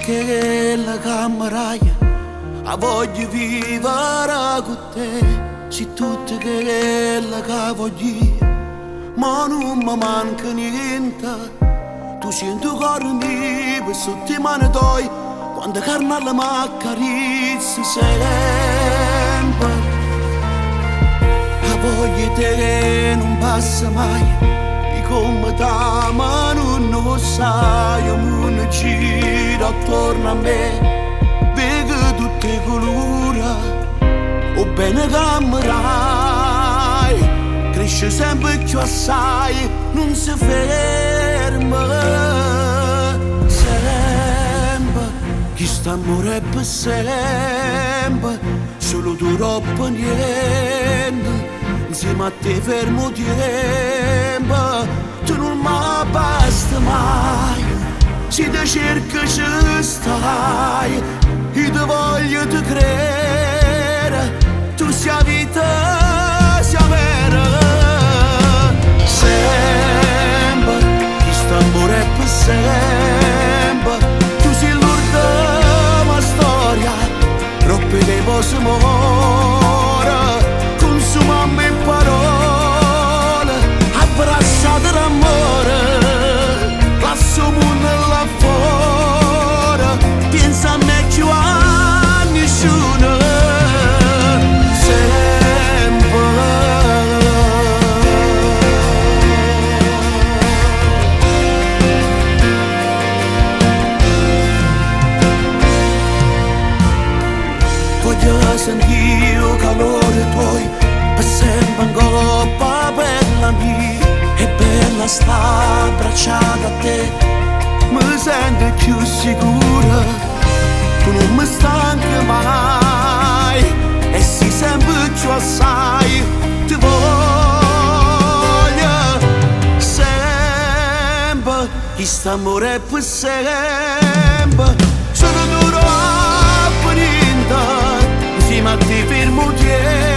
che la cameraia a voglio vivere con te. Se tutte che la cavoglia ma non mi manca niente. Tu senti il cuore mio per sotto le mani tue quando carnale mi accarezzi sempre. La voglia te non passa mai e come ta mano non sai, il mondo gira attorno a me, vedo tutte le colori, o bene cammerai, cresce sempre più assai, non si ferma sempre, questo amore è per sempre, solo troppo niente, insieme a te fermo tempo, tu non mi basta mai, se ti cerco ci stai, io ti voglio ti credere, tu sei la vita, sei vera, sempre, questo amore è per sempre, tu sei l'ultima storia, troppe le cose muore, consumando in parole, abbracciate d'amore, lascio mondo là fuori, pensa a me più a nessuno, sempre. Voglio sentire il calore tuo, per sempre in coppa bella mia, è bella sta abbracciata a te, mi sento più sicura, tu non mi stanchi mai, e sei sempre più assai, ti voglio sempre, questo amore è per sempre, sono duro a niente, insieme a te fermo tempo.